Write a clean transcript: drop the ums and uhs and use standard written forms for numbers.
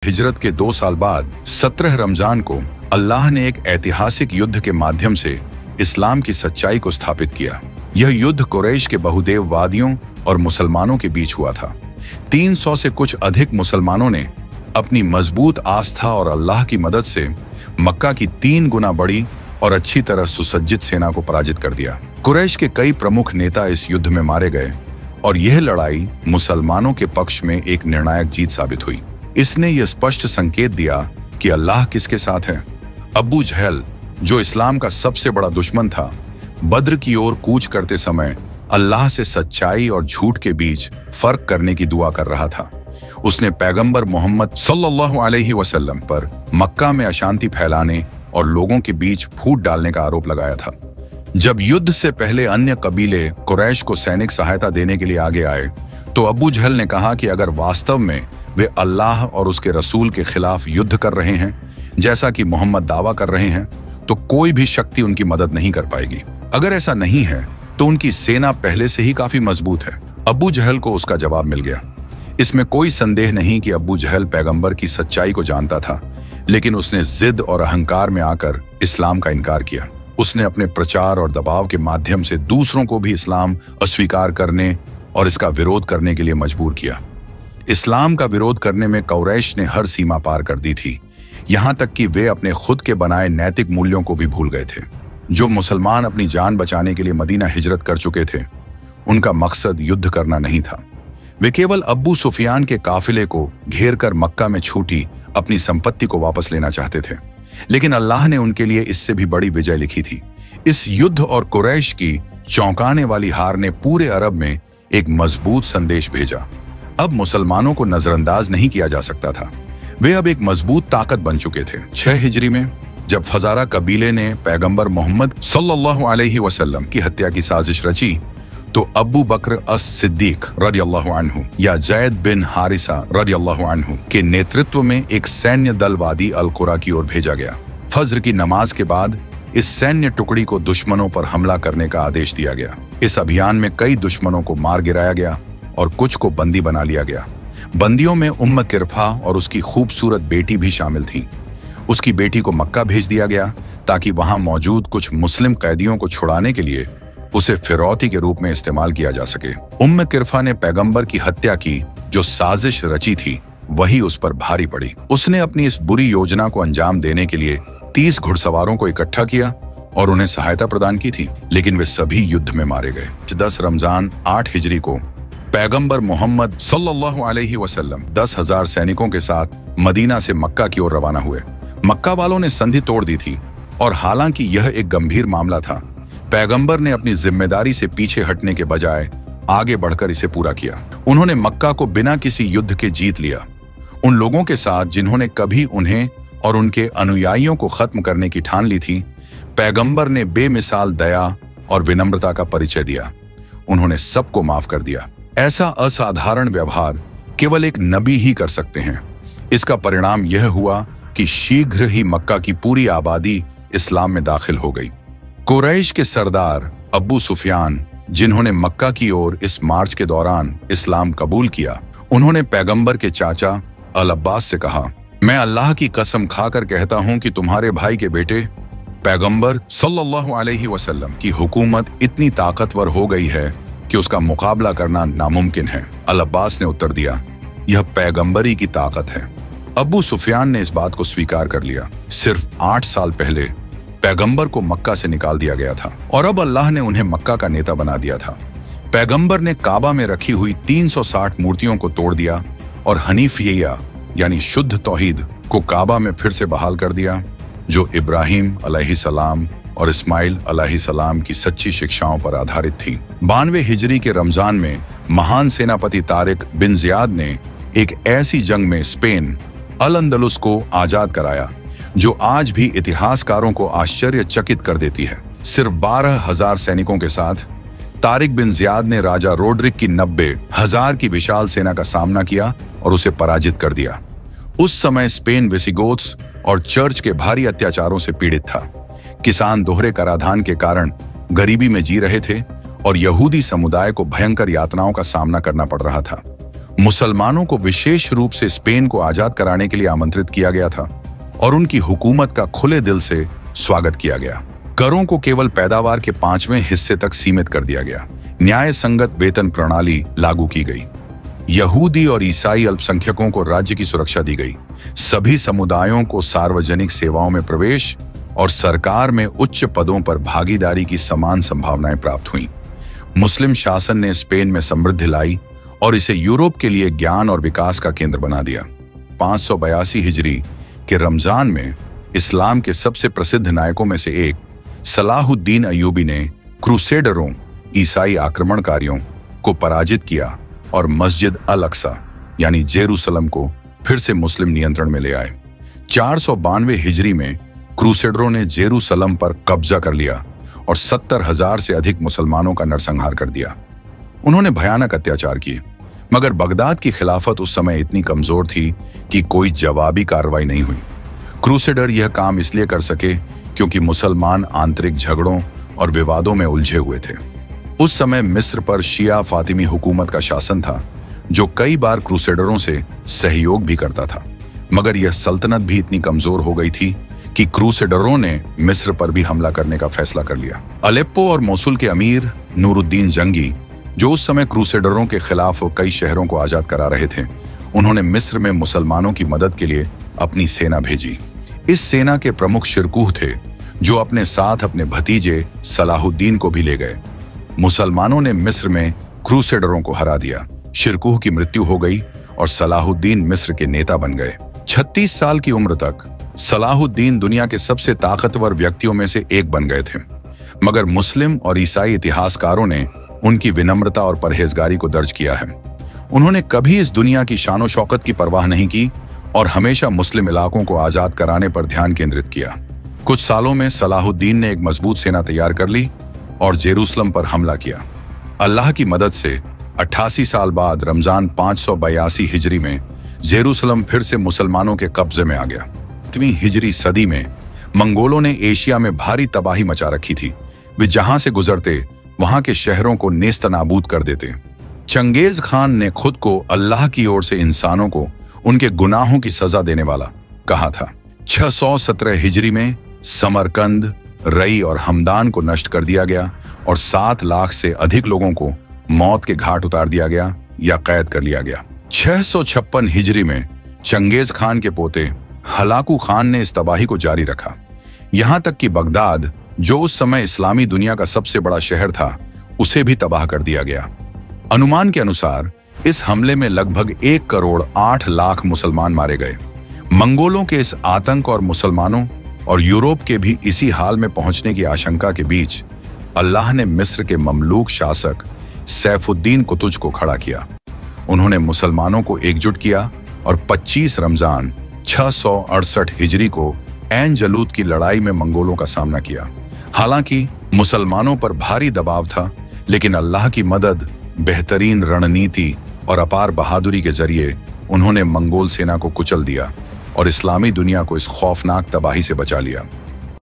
हिजरत के 2 साल बाद 17 रमजान को अल्लाह ने एक ऐतिहासिक युद्ध के माध्यम से इस्लाम की सच्चाई को स्थापित किया। यह युद्ध कुरैश के बहुदेव वादियों और मुसलमानों के बीच हुआ था। 300 से कुछ अधिक मुसलमानों ने अपनी मजबूत आस्था और अल्लाह की मदद से मक्का की 3 गुना बड़ी और अच्छी तरह सुसज्जित सेना को पराजित कर दिया। कुरैश के कई प्रमुख नेता इस युद्ध में मारे गए और यह लड़ाई मुसलमानों के पक्ष में एक निर्णायक जीत साबित हुई। इसने यह स्पष्ट संकेत दिया कि अल्लाह किसके साथ है। अबू जहल, जो इस्लाम का सबसे बड़ा दुश्मन था, बद्र की ओर कूच करते समय अल्लाह से सच्चाई और झूठ के बीच फर्क करने की दुआ कर रहा था। उसने पैगंबर मोहम्मद सल्लल्लाहु अलैहि वसल्लम पर मक्का में अशांति फैलाने और लोगों के बीच फूट डालने का आरोप लगाया था। जब युद्ध से पहले अन्य कबीले कुरैश को सैनिक सहायता देने के लिए आगे आए, तो अबू जहल ने कहा कि अगर वास्तव में वे अल्लाह और उसके रसूल के खिलाफ युद्ध कर रहे हैं, जैसा कि मोहम्मद दावा कर रहे हैं, तो कोई भी शक्ति उनकी मदद नहीं कर पाएगी। अगर ऐसा नहीं है तो उनकी सेना पहले से ही काफी मजबूत है। अबू जहल को उसका जवाब मिल गया। इसमें कोई संदेह नहीं कि अबू जहल पैगंबर की सच्चाई को जानता था, लेकिन उसने जिद और अहंकार में आकर इस्लाम का इनकार किया। उसने अपने प्रचार और दबाव के माध्यम से दूसरों को भी इस्लाम अस्वीकार करने और इसका विरोध करने के लिए मजबूर किया। इस्लाम का विरोध करने में कुरैश ने हर सीमा पार कर दी थी, यहां तक कि वे अपने खुद के बनाए नैतिक मूल्यों को भी भूल गए थे। जो मुसलमान अपनी जान बचाने के लिए मदीना हिजरत कर चुके थे, उनका मकसद युद्ध करना नहीं था। वे केवल अब्बू सुफियान के काफिले को घेर कर मक्का में छूटी अपनी संपत्ति को वापस लेना चाहते थे, लेकिन अल्लाह ने उनके लिए इससे भी बड़ी विजय लिखी थी। इस युद्ध और कुरैश की चौंकाने वाली हार ने पूरे अरब में एक मजबूत संदेश भेजा। अब मुसलमानों को नजरअंदाज नहीं किया जा सकता था। वे अब एक मजबूत ताकत बन चुके थे। 6 हिजरी में जब फजारा कबीले ने पैगंबर मोहम्मद सल्लल्लाहु अलैहि वसल्लम की हत्या की साजिश रची, तो अबू बकर अस-सिद्दीक रदियल्लाहु अन्हु या जैद बिन हारिसा रदियल्लाहु अन्हु के नेतृत्व में एक सैन्य दल वादी अल-कुरा की ओर भेजा गया। फज्र की नमाज के बाद इस सैन्य टुकड़ी को दुश्मनों पर हमला करने का आदेश दिया गया। इस अभियान में कई दुश्मनों को मार गिराया गया और कुछ को बंदी बना लिया गया। बंदियों में उम्म किरफा और उसकी खूबसूरत बेटी भी शामिल थी। उसकी बेटी को मक्का भेज दिया गया ताकि वहां मौजूद कुछ मुस्लिम कैदियों को छुड़ाने के लिए उसे फिरौती के रूप में इस्तेमाल किया जा सके। उम्म किरफा ने पैगंबर की हत्या की जो साजिश रची थी, वही उस पर भारी पड़ी। उसने अपनी इस बुरी योजना को अंजाम देने के लिए 30 घुड़सवारों को इकट्ठा किया और उन्हें सहायता प्रदान की थी, लेकिन वे सभी युद्ध में मारे गए। 10 रमजान 8 हिजरी को पैगंबर मोहम्मद सल्लल्लाहु अलैहि वसल्लम 10,000 सैनिकों के साथ मदीना से मक्का की ओर रवाना हुए। मक्का वालों ने संधि तोड़ दी थी और हालांकि यह एक गंभीर मामला था, पैगंबर ने अपनी जिम्मेदारी से पीछे हटने के बजाय आगे बढ़कर इसे पूरा किया। उन्होंने मक्का को बिना किसी युद्ध के जीत लिया। उन लोगों के साथ जिन्होंने कभी उन्हें और उनके अनुयायियों को खत्म करने की ठान ली थी, पैगंबर ने बेमिसाल दया और विनम्रता का परिचय दिया। उन्होंने सबको माफ कर दिया। ऐसा असाधारण व्यवहार केवल एक नबी ही कर सकते हैं। इसका परिणाम यह हुआ कि शीघ्र ही मक्का की पूरी आबादी इस्लाम में दाखिल हो गई। कुरैश के सरदार अबू सुफियान, जिन्होंने मक्का की ओर इस मार्च के दौरान इस्लाम कबूल किया, उन्होंने पैगंबर के चाचा अल अब्बास से कहा, मैं अल्लाह की कसम खाकर कहता हूं कि तुम्हारे भाई के बेटे पैगंबर सल्लल्लाहु अलैहि वसल्लम की हुकूमत इतनी ताकतवर हो गई है कि उसका मुकाबला करना नामुमकिन है। अल अब्बास ने उत्तर दिया, यह पैगंबरी की ताकत है। अबू सुफियान ने इस बात को स्वीकार कर लिया। सिर्फ 8 साल पहले पैगंबर को मक्का से निकाल दिया गया था और अब अल्लाह ने उन्हें मक्का का नेता बना दिया था। पैगंबर ने काबा में रखी हुई 360 मूर्तियों को तोड़ दिया और हनीफिया यानी शुद्ध तौहीद को काबा में फिर से बहाल कर दिया, जो इब्राहिम अलैहिस्सलाम और इस्माइल अलैहिस्सलाम की सच्ची शिक्षाओं पर आधारित थी। 92 हिजरी के रमजान में महान सेनापति तारिक बिन जियाद ने एक ऐसी जंग में स्पेन अल अंदलुस को आजाद कराया जो आज भी इतिहासकारों को आश्चर्यचकित कर देती है। सिर्फ 12,000 सैनिकों के साथ तारिक बिन जियाद ने राजा रोड्रिक की 90,000 की विशाल सेना का सामना किया और उसे पराजित कर दिया। उस समय स्पेन विसिगोथ्स और चर्च के भारी अत्याचारों से पीड़ित था। किसान दोहरे कराधान के कारण गरीबी में जी रहे थे और यहूदी समुदाय को भयंकर यातनाओं का सामना करना पड़ रहा था। मुसलमानों को विशेष रूप से स्पेन को आजाद कराने के लिए आमंत्रित किया गया था और उनकी हुकूमत का खुले दिल से स्वागत किया गया। करों को केवल पैदावार के 5वें हिस्से तक सीमित कर दिया गया। न्याय संगत वेतन प्रणाली लागू की गई। यहूदी और ईसाई अल्पसंख्यकों को राज्य की सुरक्षा दी गई। सभी समुदायों को सार्वजनिक सेवाओं में प्रवेश और सरकार में उच्च पदों पर भागीदारी की समान संभावनाएं प्राप्त हुईं। मुस्लिम शासन ने स्पेन में समृद्धि लाई और इसे यूरोप के लिए ज्ञान और विकास का केंद्र बना दिया। 582 हिजरी के रमजान में इस्लाम के सबसे प्रसिद्ध नायकों में से एक सलाहुद्दीन अय्यूबी ने क्रूसेडरों ईसाई आक्रमणकारियों को पराजित किया और मस्जिद अल अक्सा यानी जेरूसलम को फिर से मुस्लिम नियंत्रण में ले आए। 492 हिजरी में क्रूसेडरों ने जेरूसलम पर कब्जा कर लिया और 70,000 से अधिक मुसलमानों का नरसंहार कर दिया। उन्होंने भयानक अत्याचार किए, मगर बगदाद की खिलाफत उस समय इतनी कमजोर थी कि कोई जवाबी कार्रवाई नहीं हुई। क्रूसेडर यह काम इसलिए कर सके क्योंकि मुसलमान आंतरिक झगड़ों और विवादों में उलझे हुए थे। उस समय मिस्र पर शिया फातिमी हुकूमत का शासन था, जो कई बार क्रूसेडरों से सहयोग भी करता था, मगर यह सल्तनत भी इतनी कमजोर हो गई थी कि क्रूसेडरों ने मिस्र पर भी हमला करने का फैसला कर लिया। अलेप्पो और मोसुल के अमीर नूरुद्दीन जंगी, जो उस समय क्रूसेडरों के खिलाफ कई शहरों को आजाद करा रहे थे, उन्होंने मिस्र में मुसलमानों की मदद के लिए अपनी सेना भेजी। इस सेना के प्रमुख शिरकुह थे, जो अपने साथ अपने भतीजे सलाहुद्दीन को भी ले गए। मुसलमानों ने मिस्र में क्रूसेडरों को हरा दिया। शिरकुह की मृत्यु हो गई और सलाहुद्दीन मिस्र के नेता बन गए। 36 साल की उम्र तक सलाहुद्दीन दुनिया के सबसे ताकतवर व्यक्तियों में से एक बन गए थे, मगर मुस्लिम और ईसाई इतिहासकारों ने उनकी विनम्रता और परहेजगारी को दर्ज किया है। उन्होंने कभी इस दुनिया की शान और शौकत की परवाह नहीं की और हमेशा मुस्लिम इलाकों को आजाद कराने पर ध्यान केंद्रित किया। कुछ सालों में सलाहुद्दीन ने एक मजबूत सेना तैयार कर ली और जेरूसलम पर हमला किया। अल्लाह की मदद से 88 साल बाद रमजान 582 हिजरी में जेरूसलम फिर से मुसलमानों के कब्जे में आ गया। 8वीं हिजरी सदी में मंगोलों ने एशिया में भारी तबाही मचा रखी थी। वे जहां से गुजरते वहां के शहरों को नेस्तनाबूद कर देते। चंगेज खान ने खुद को अल्लाह की ओर से इंसानों को उनके गुनाहों की सजा देने वाला कहा था। 617 हिजरी में समरकंद, रई और हमदान को नष्ट कर दिया गया और 7 लाख से अधिक लोगों को मौत के घाट उतार दिया गया या कैद कर लिया गया। 656 हिजरी में चंगेज खान के पोते हलाकू खान ने इस तबाही को जारी रखा, यहां तक कि बगदाद, जो उस समय इस्लामी दुनिया का सबसे बड़ा शहर था, उसे भी तबाह कर दिया गया। अनुमान के अनुसार इस हमले में लगभग 1 करोड़ 8 लाख मुसलमान मारे गए। मंगोलों के इस आतंक और मुसलमानों और यूरोप के भी इसी हाल में पहुंचने की आशंका के बीच अल्लाह ने मिस्र के ममलूक शासक सैफुद्दीन कुतुज को खड़ा किया। उन्होंने मुसलमानों को एकजुट किया और 25 रमजान 668 हिजरी को ऐन जलूत की लड़ाई में मंगोलों का सामना किया। हालांकि मुसलमानों पर भारी दबाव था, लेकिन अल्लाह की मदद, बेहतरीन रणनीति और अपार बहादुरी के जरिए उन्होंने मंगोल सेना को कुचल दिया और इस्लामी दुनिया को इस खौफनाक तबाही से बचा लिया।